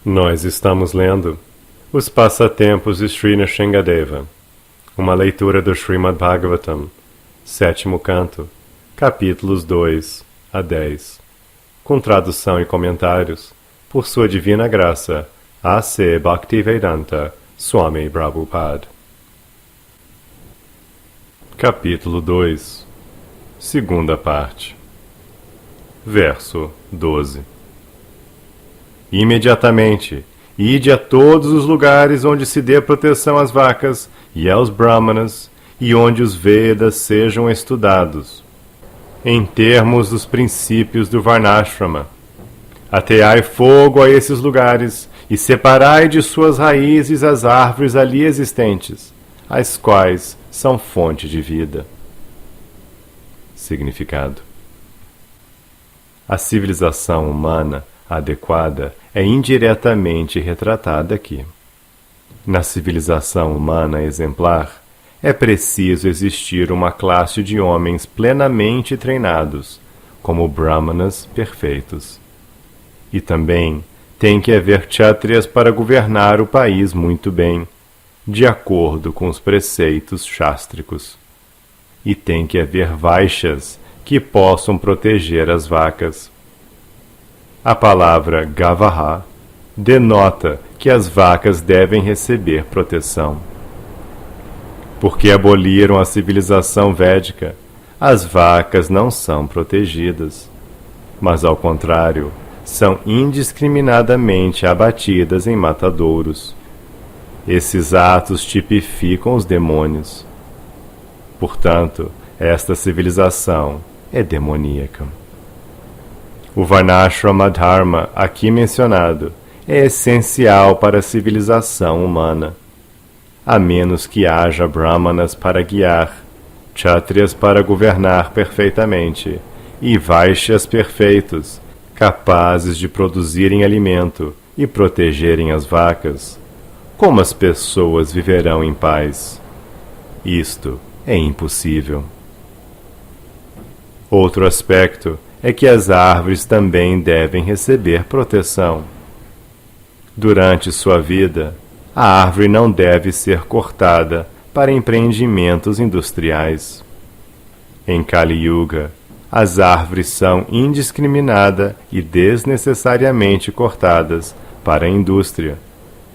Nós estamos lendo Os Passatempos de Sri Nrsingadeva, uma leitura do Srimad Bhagavatam, 7º canto, capítulos 2 a 10, com tradução e comentários, por sua divina graça, A.C. Bhaktivedanta Swami Prabhupada. Capítulo 2, segunda parte. Verso 12. Imediatamente, ide a todos os lugares onde se dê proteção às vacas e aos brahmanas, e onde os Vedas sejam estudados, em termos dos princípios do Varnashrama. Ateai fogo a esses lugares e separai de suas raízes as árvores ali existentes, as quais são fonte de vida. Significado: a civilização humana adequada é indiretamente retratada aqui. Na civilização humana exemplar, é preciso existir uma classe de homens plenamente treinados, como brahmanas perfeitos. E também tem que haver kshatriyas para governar o país muito bem, de acordo com os preceitos chástricos. E tem que haver vaixas que possam proteger as vacas. A palavra Gavaha denota que as vacas devem receber proteção. Porque aboliram a civilização védica, as vacas não são protegidas, mas, ao contrário, são indiscriminadamente abatidas em matadouros. Esses atos tipificam os demônios. Portanto, esta civilização é demoníaca. O Varnashrama Dharma, aqui mencionado, é essencial para a civilização humana. A menos que haja brahmanas para guiar, kshatriyas para governar perfeitamente, e vaishyas perfeitos, capazes de produzirem alimento e protegerem as vacas, como as pessoas viverão em paz? Isto é impossível. Outro aspecto é que as árvores também devem receber proteção. Durante sua vida, a árvore não deve ser cortada para empreendimentos industriais. Em Kali Yuga, as árvores são indiscriminada e desnecessariamente cortadas para a indústria,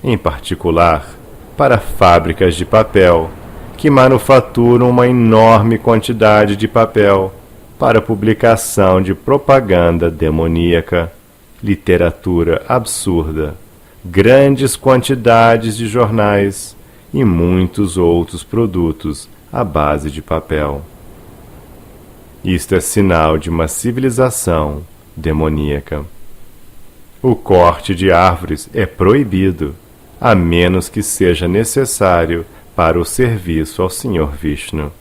em particular para fábricas de papel, que manufaturam uma enorme quantidade de papel para publicação de propaganda demoníaca, literatura absurda, grandes quantidades de jornais e muitos outros produtos à base de papel. Isto é sinal de uma civilização demoníaca. O corte de árvores é proibido, a menos que seja necessário para o serviço ao Senhor Vishnu.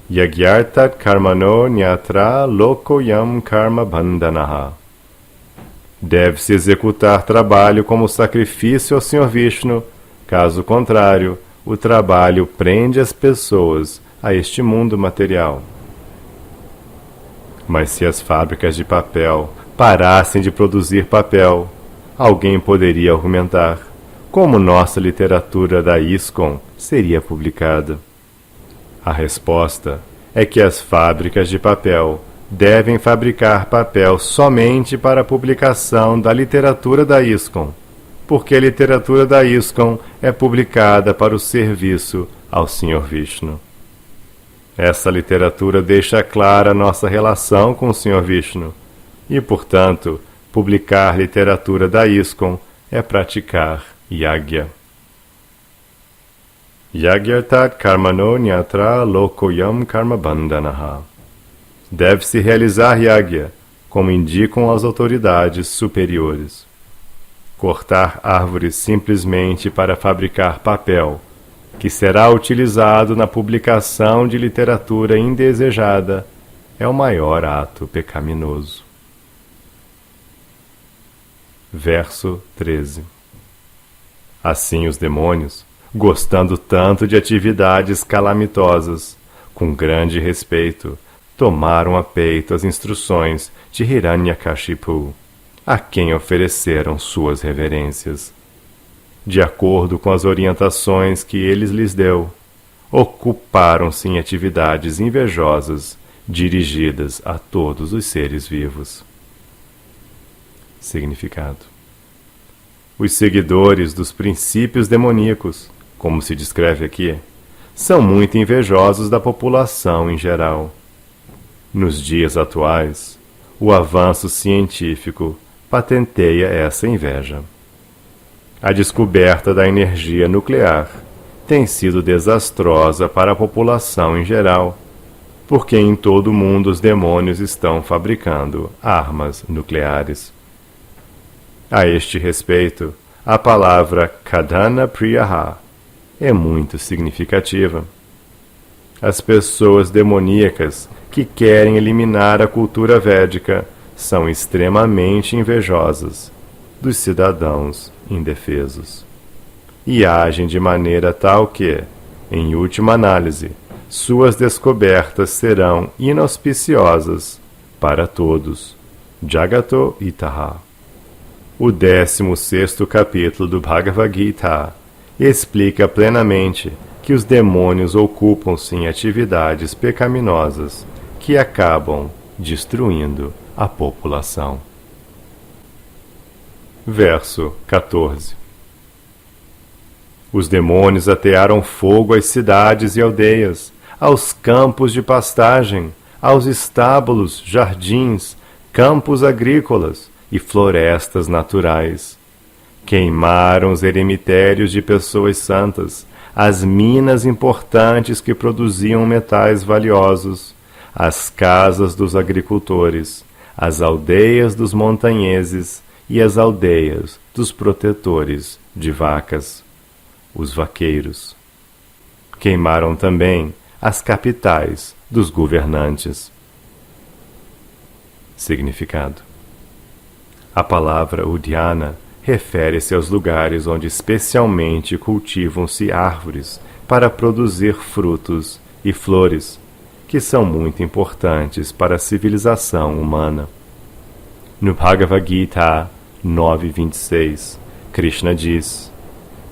Yagyartat karmano nyatra lokoyam karma bandhanaha. Deve-se executar trabalho como sacrifício ao Senhor Vishnu, caso contrário, o trabalho prende as pessoas a este mundo material. Mas se as fábricas de papel parassem de produzir papel, alguém poderia argumentar: como nossa literatura da ISKCON seria publicada? A resposta é que as fábricas de papel devem fabricar papel somente para a publicação da literatura da ISKCON, porque a literatura da ISKCON é publicada para o serviço ao Senhor Vishnu. Essa literatura deixa clara nossa relação com o Senhor Vishnu, e, portanto, publicar literatura da ISKCON é praticar yagya. Yagyartat karmano nyatra lokoyam karma bandhanaha. Deve-se realizar yagya, como indicam as autoridades superiores. Cortar árvores simplesmente para fabricar papel, que será utilizado na publicação de literatura indesejada, é o maior ato pecaminoso. Verso 13. Assim os demônios, gostando tanto de atividades calamitosas, com grande respeito, tomaram a peito as instruções de Hiranyakashipu a quem ofereceram suas reverências. De acordo com as orientações que ele lhes deu, ocuparam-se em atividades invejosas dirigidas a todos os seres vivos. Significado: os seguidores dos princípios demoníacos, como se descreve aqui, são muito invejosos da população em geral. Nos dias atuais, o avanço científico patenteia essa inveja. A descoberta da energia nuclear tem sido desastrosa para a população em geral, porque em todo o mundo os demônios estão fabricando armas nucleares. A este respeito, a palavra Kadana Priyaha é muito significativa. As pessoas demoníacas que querem eliminar a cultura védica são extremamente invejosas dos cidadãos indefesos e agem de maneira tal que, em última análise, suas descobertas serão inauspiciosas para todos. Jagato Itaha. O 16º capítulo do Bhagavad Gita explica plenamente que os demônios ocupam-se em atividades pecaminosas que acabam destruindo a população. Verso 14. Os demônios atearam fogo às cidades e aldeias, aos campos de pastagem, aos estábulos, jardins, campos agrícolas e florestas naturais. Queimaram os eremitérios de pessoas santas, as minas importantes que produziam metais valiosos, as casas dos agricultores, as aldeias dos montanheses e as aldeias dos protetores de vacas, os vaqueiros. Queimaram também as capitais dos governantes. Significado: a palavra Udyana refere-se aos lugares onde especialmente cultivam-se árvores para produzir frutos e flores, que são muito importantes para a civilização humana. No Bhagavad Gita 9.26, Krishna diz: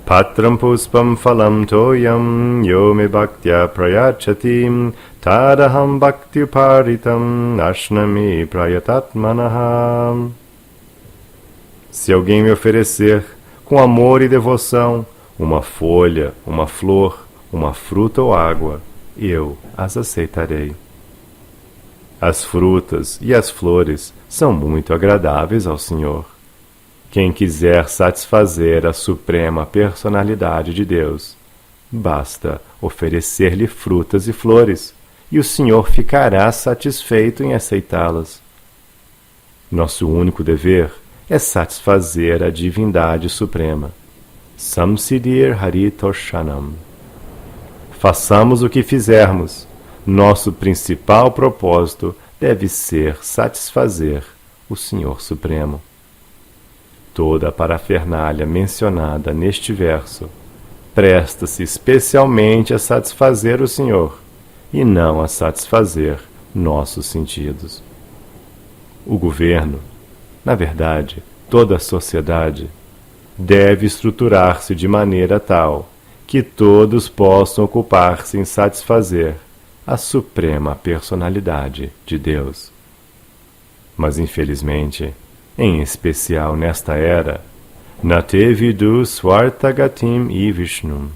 Patram puspam phalam toyam yo me bhaktya prayachati tadaham bhakti paritam ashnami prayatatmanaham. Se alguém me oferecer, com amor e devoção, uma folha, uma flor, uma fruta ou água, eu as aceitarei. As frutas e as flores são muito agradáveis ao Senhor. Quem quiser satisfazer a suprema personalidade de Deus, basta oferecer-lhe frutas e flores, e o Senhor ficará satisfeito em aceitá-las. Nosso único dever é satisfazer a divindade suprema. Samsiddhir Haritoshanam. Façamos o que fizermos, nosso principal propósito deve ser satisfazer o Senhor Supremo. Toda a parafernália mencionada neste verso presta-se especialmente a satisfazer o Senhor e não a satisfazer nossos sentidos. O governo, na verdade, toda a sociedade, deve estruturar-se de maneira tal que todos possam ocupar-se em satisfazer a suprema personalidade de Deus. Mas, infelizmente, em especial nesta era, Nate vidu swartagatim e Vishnum.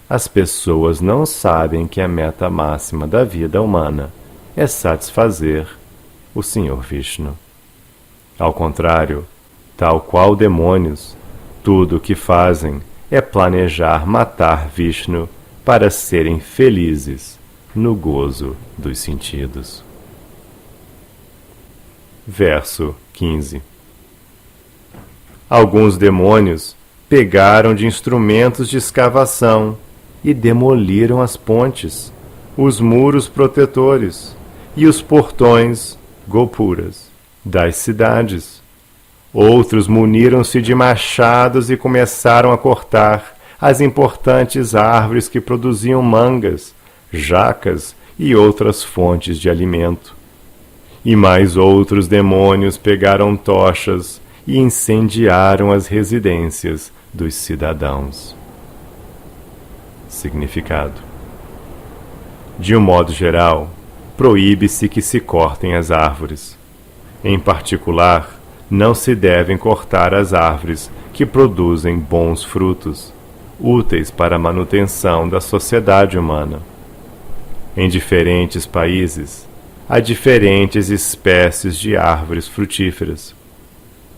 As pessoas não sabem que a meta máxima da vida humana é satisfazer o Senhor Vishnu. Ao contrário, tal qual demônios, tudo o que fazem é planejar matar Vishnu para serem felizes no gozo dos sentidos. Verso 15. Alguns demônios pegaram de instrumentos de escavação e demoliram as pontes, os muros protetores e os portões, gopuras, das cidades. Outros muniram-se de machados e começaram a cortar as importantes árvores que produziam mangas, jacas e outras fontes de alimento. e mais outros demônios pegaram tochas e incendiaram as residências dos cidadãos. Significado: de um modo geral, proíbe-se que se cortem as árvores. Em particular, não se devem cortar as árvores que produzem bons frutos, úteis para a manutenção da sociedade humana. Em diferentes países, há diferentes espécies de árvores frutíferas.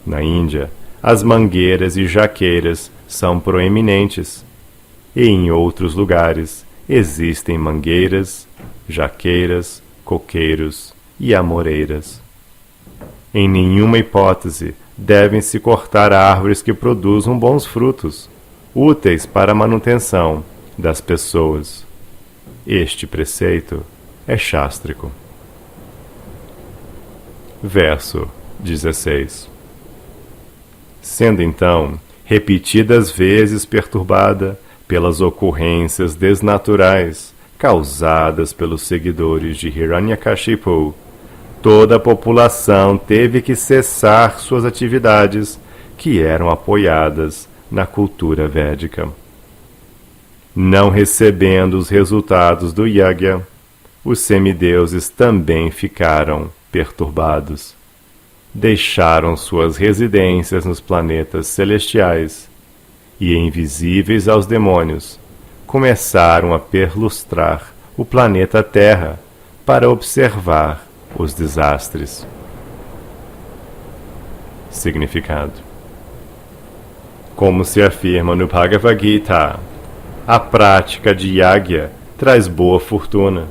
Na Índia, as mangueiras e jaqueiras são proeminentes, e em outros lugares existem mangueiras, jaqueiras, coqueiros e amoreiras. Em nenhuma hipótese devem-se cortar árvores que produzam bons frutos, úteis para a manutenção das pessoas. Este preceito é chástrico. Verso 16. Sendo então repetidas vezes perturbada pelas ocorrências desnaturais causadas pelos seguidores de Hiranyakashipu, toda a população teve que cessar suas atividades que eram apoiadas na cultura védica. Não recebendo os resultados do yagya, os semideuses também ficaram perturbados. Deixaram suas residências nos planetas celestiais e, invisíveis aos demônios, começaram a perlustrar o planeta Terra para observar os desastres. Significado: como se afirma no Bhagavad Gita, a prática de yagya traz boa fortuna,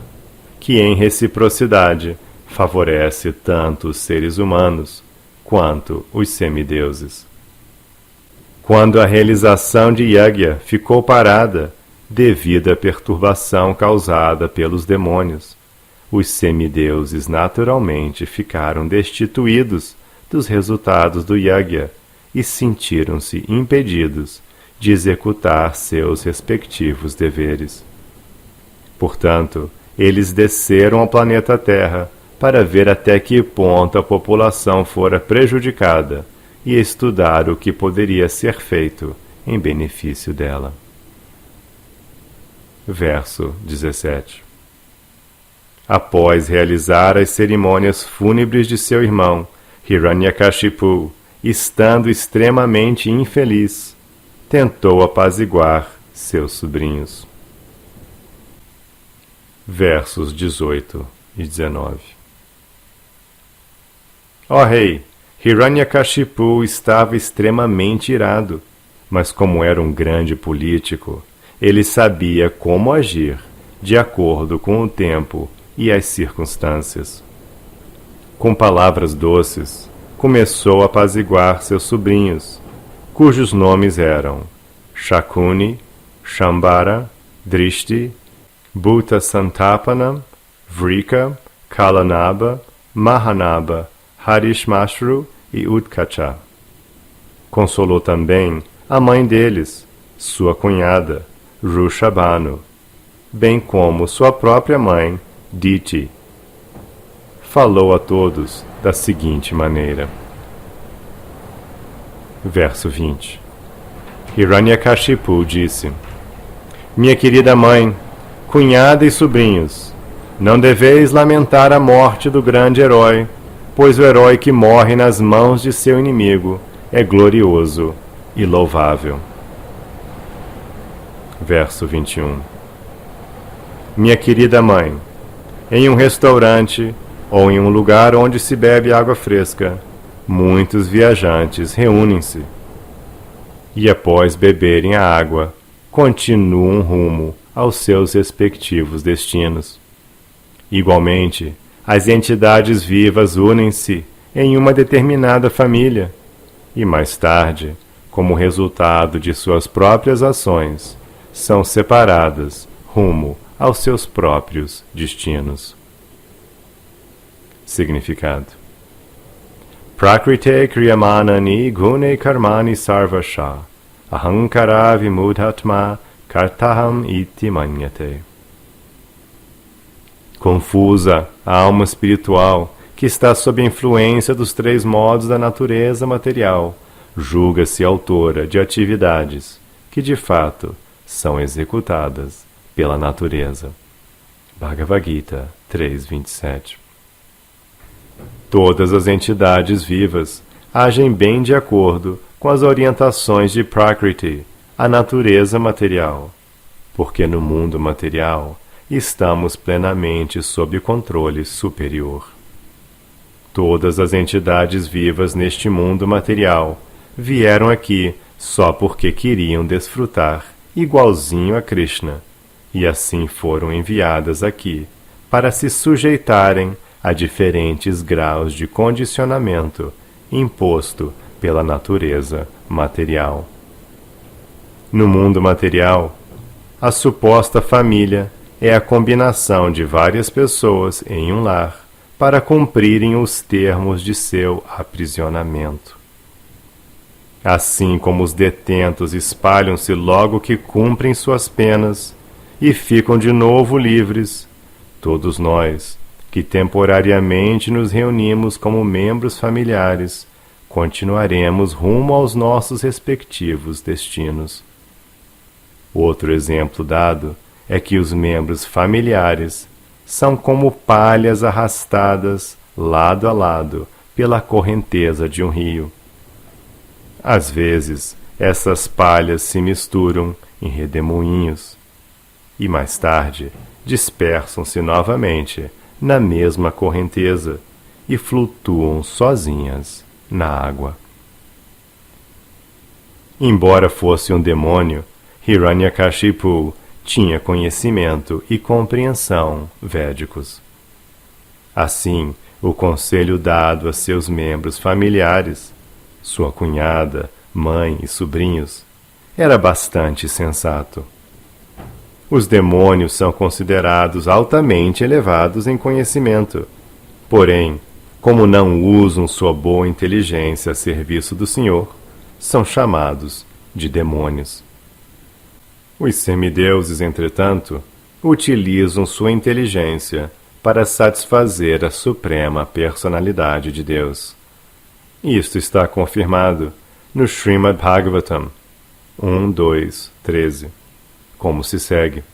que em reciprocidade favorece tanto os seres humanos quanto os semideuses. Quando a realização de yagya ficou parada devido à perturbação causada pelos demônios, os semideuses naturalmente ficaram destituídos dos resultados do yagya e sentiram-se impedidos de executar seus respectivos deveres. Portanto, eles desceram ao planeta Terra para ver até que ponto a população fora prejudicada e estudar o que poderia ser feito em benefício dela. Verso 17. Após realizar as cerimônias fúnebres de seu irmão, Hiranyakashipu, estando extremamente infeliz, tentou apaziguar seus sobrinhos. Versos 18 e 19. Ó rei, Hiranyakashipu estava extremamente irado, mas como era um grande político, ele sabia como agir de acordo com o tempo e as circunstâncias. Com palavras doces, começou a apaziguar seus sobrinhos, cujos nomes eram Shakuni, Shambhara, Drishti, Bhuta Santapana, Vrika, Kalanaba, Mahanaba, Harishmashru e Utkacha. Consolou também a mãe deles, sua cunhada, Rushabhanu, bem como sua própria mãe, Diti. Falou a todos da seguinte maneira. Verso 20. Hiranyakashipu disse: Minha querida mãe, cunhada e sobrinhos, não deveis lamentar a morte do grande herói, pois o herói que morre nas mãos de seu inimigo é glorioso e louvável. Verso 21. Minha querida mãe, em um restaurante ou em um lugar onde se bebe água fresca, muitos viajantes reúnem-se e, após beberem a água, continuam rumo aos seus respectivos destinos. Igualmente, as entidades vivas unem-se em uma determinada família e, mais tarde, como resultado de suas próprias ações, são separadas rumo aos seus próprios destinos. Significado: Prakrite kriyamanani gune karmani sarvasha ahankara vimudhatma kartaham iti manyate. Confusa a alma espiritual que está sob a influência dos três modos da natureza material, julga-se autora de atividades que, de fato, são executadas pela natureza. Bhagavad Gita 3.27. Todas as entidades vivas agem bem de acordo com as orientações de Prakriti, a natureza material, porque no mundo material estamos plenamente sob controle superior. Todas as entidades vivas neste mundo material vieram aqui só porque queriam desfrutar igualzinho a Krishna, e assim foram enviadas aqui para se sujeitarem a diferentes graus de condicionamento imposto pela natureza material. No mundo material, a suposta família é a combinação de várias pessoas em um lar para cumprirem os termos de seu aprisionamento. Assim como os detentos espalham-se logo que cumprem suas penas e ficam de novo livres, todos nós, que temporariamente nos reunimos como membros familiares, continuaremos rumo aos nossos respectivos destinos. Outro exemplo dado é que os membros familiares são como palhas arrastadas lado a lado pela correnteza de um rio. Às vezes, essas palhas se misturam em redemoinhos e mais tarde dispersam-se novamente na mesma correnteza e flutuam sozinhas na água. Embora fosse um demônio, Hiranyakashipu tinha conhecimento e compreensão védicos. Assim, o conselho dado a seus membros familiares, sua cunhada, mãe e sobrinhos, era bastante sensato. Os demônios são considerados altamente elevados em conhecimento, porém, como não usam sua boa inteligência a serviço do Senhor, são chamados de demônios. Os semideuses, entretanto, utilizam sua inteligência para satisfazer a suprema personalidade de Deus. Isto está confirmado no Srimad Bhagavatam 1.2.13, como se segue.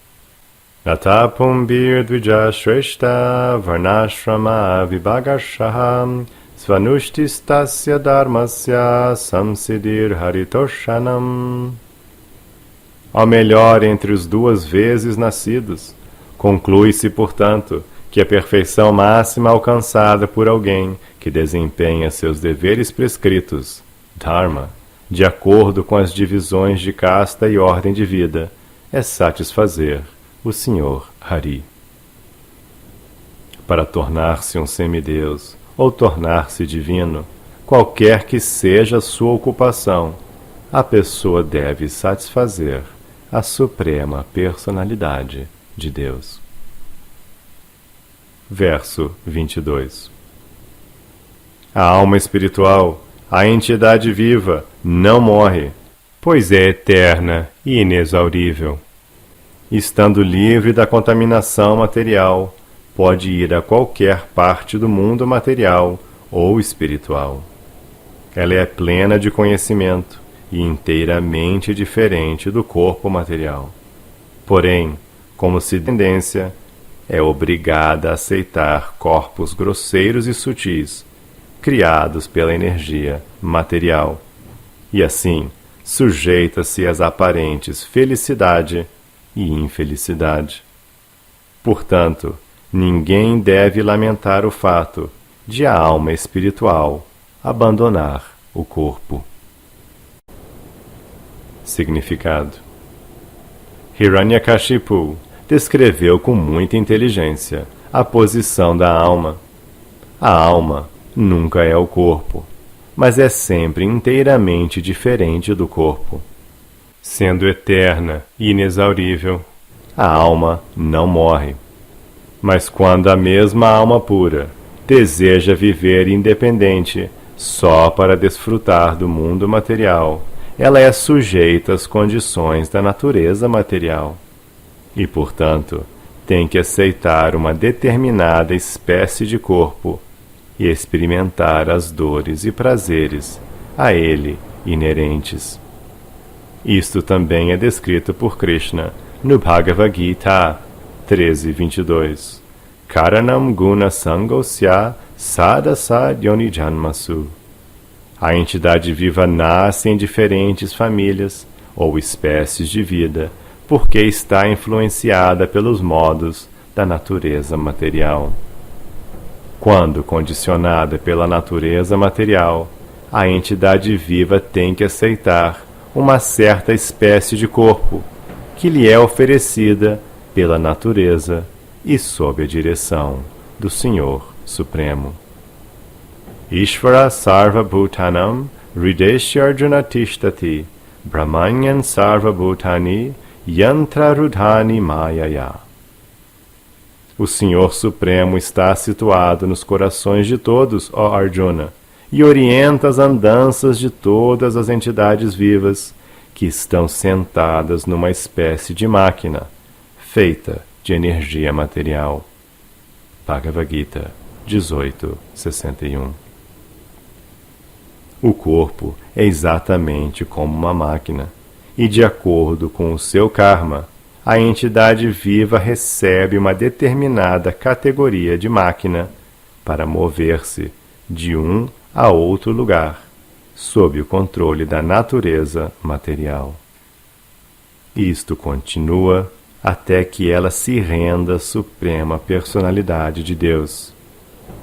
Natapumbir dvija shreshta varnashrama vibhagashaha svanushtistasya dharmasya samsidir haritoshanam. Ao melhor entre os duas vezes nascidos, conclui-se, portanto, que a perfeição máxima alcançada por alguém que desempenha seus deveres prescritos, dharma, de acordo com as divisões de casta e ordem de vida, é satisfazer o Senhor Hari. Para tornar-se um semideus ou tornar-se divino, qualquer que seja a sua ocupação, a pessoa deve satisfazer a suprema personalidade de Deus. Verso 22. A alma espiritual, a entidade viva, não morre, pois é eterna e inexaurível. Estando livre da contaminação material, pode ir a qualquer parte do mundo material ou espiritual. Ela é plena de conhecimento e inteiramente diferente do corpo material. Porém, como se tendência, é obrigada a aceitar corpos grosseiros e sutis, criados pela energia material, e assim sujeita-se às aparentes felicidade e infelicidade. Portanto, ninguém deve lamentar o fato de a alma espiritual abandonar o corpo. Significado: Hiranyakashipu descreveu com muita inteligência a posição da alma. A alma nunca é o corpo, mas é sempre inteiramente diferente do corpo. Sendo eterna e inexaurível, a alma não morre. Mas quando a mesma alma pura deseja viver independente só para desfrutar do mundo material, ela é sujeita às condições da natureza material e, portanto, tem que aceitar uma determinada espécie de corpo e experimentar as dores e prazeres a ele inerentes. Isto também é descrito por Krishna no Bhagavad Gita 13:22. Karanam guna sangosya sadasa yoni janmasu. A entidade viva nasce em diferentes famílias ou espécies de vida, porque está influenciada pelos modos da natureza material. Quando condicionada pela natureza material, a entidade viva tem que aceitar uma certa espécie de corpo, que lhe é oferecida pela natureza e sob a direção do Senhor Supremo. Ishvara Sarva Bhutanam Hrideshyarjuna Tishtati Brahmanyan Sarva Bhutani Yantra Rudhani Mayaya. O Senhor Supremo está situado nos corações de todos, ó Arjuna, e orienta as andanças de todas as entidades vivas que estão sentadas numa espécie de máquina feita de energia material. Bhagavad Gita 18:61. O corpo é exatamente como uma máquina, e de acordo com o seu karma, a entidade viva recebe uma determinada categoria de máquina para mover-se de um a outro lugar, sob o controle da natureza material. Isto continua até que ela se renda à suprema personalidade de Deus.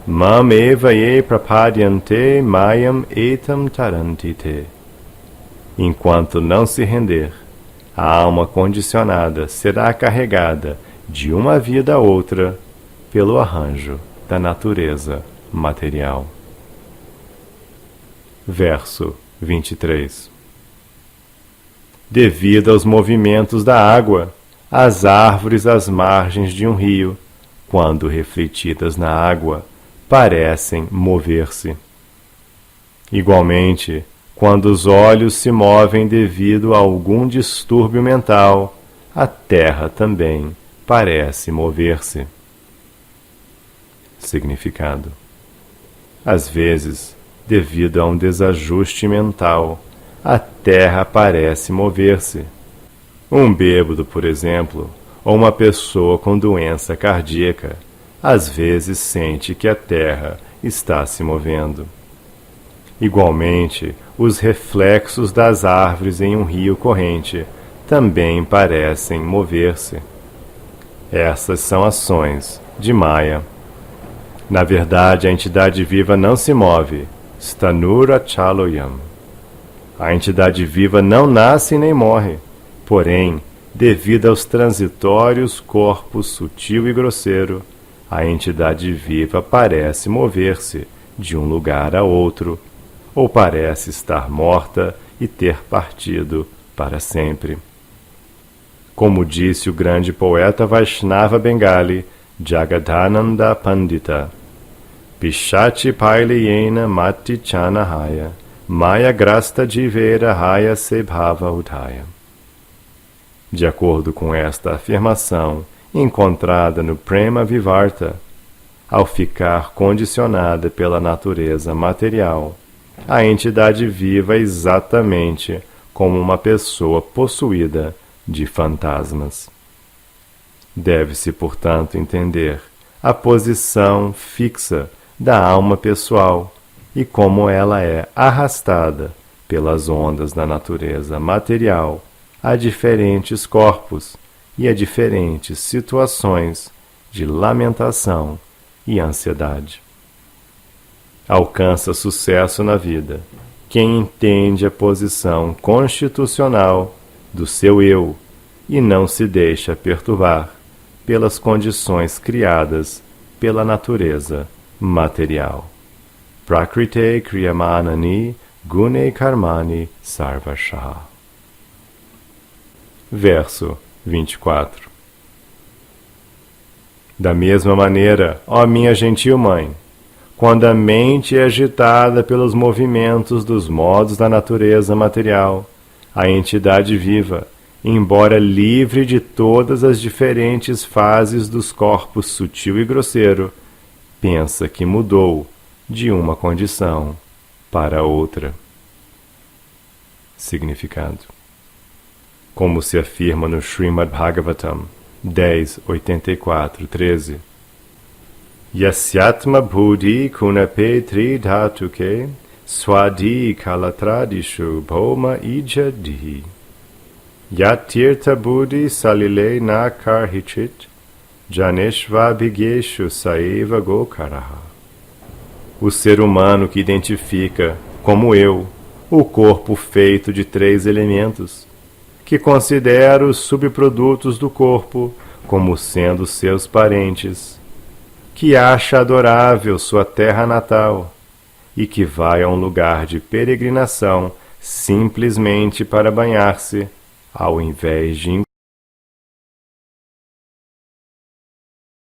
Mam eva ye prapadyante mayam etam taranti te. Enquanto não se render, a alma condicionada será carregada de uma vida a outra pelo arranjo da natureza material. Verso 23. Devido aos movimentos da água, as árvores às margens de um rio, quando refletidas na água, parecem mover-se. Igualmente, quando os olhos se movem devido a algum distúrbio mental, a terra também parece mover-se. Significado: às vezes, devido a um desajuste mental, a terra parece mover-se. Um bêbado, por exemplo, ou uma pessoa com doença cardíaca, às vezes sente que a terra está se movendo. Igualmente, os reflexos das árvores em um rio corrente também parecem mover-se. Essas são ações de Maya. Na verdade, a entidade viva não se move, stanura chaloyam. A entidade viva não nasce nem morre, porém, devido aos transitórios corpos sutil e grosseiro, a entidade viva parece mover-se de um lugar a outro, ou parece estar morta e ter partido para sempre. Como disse o grande poeta Vaishnava Bengali, Jagadananda Pandita, Pishati Paileyena Mati Chanahaya, Maya Grasta Jivera Haya Sebhava Udhaya. De acordo com esta afirmação, encontrada no Prema Vivarta, ao ficar condicionada pela natureza material, a entidade viva é exatamente como uma pessoa possuída de fantasmas. Deve-se, portanto, entender a posição fixa da alma pessoal e como ela é arrastada pelas ondas da natureza material a diferentes corpos e a diferentes situações de lamentação e ansiedade. Alcança sucesso na vida quem entende a posição constitucional do seu eu e não se deixa perturbar pelas condições criadas pela natureza material. Prakrite kriyamanani gune karmani sarvashaha. Verso 24. Da mesma maneira, ó minha gentil mãe, quando a mente é agitada pelos movimentos dos modos da natureza material, a entidade viva, embora livre de todas as diferentes fases dos corpos sutil e grosseiro, pensa que mudou de uma condição para outra. Significado. Como se afirma no Srimad Bhagavatam 10.84.13, Yasyatma buddhi kunape tridhatuke swadi kalatradishu bhoma ijadihi yatirtha buddhi salile na karhichit janeshvabhigeshu saeva gokaraha. O ser humano que identifica, como eu, o corpo feito de 3 elementos, que considera os subprodutos do corpo como sendo seus parentes, que acha adorável sua terra natal e que vai a um lugar de peregrinação simplesmente para banhar-se, ao invés de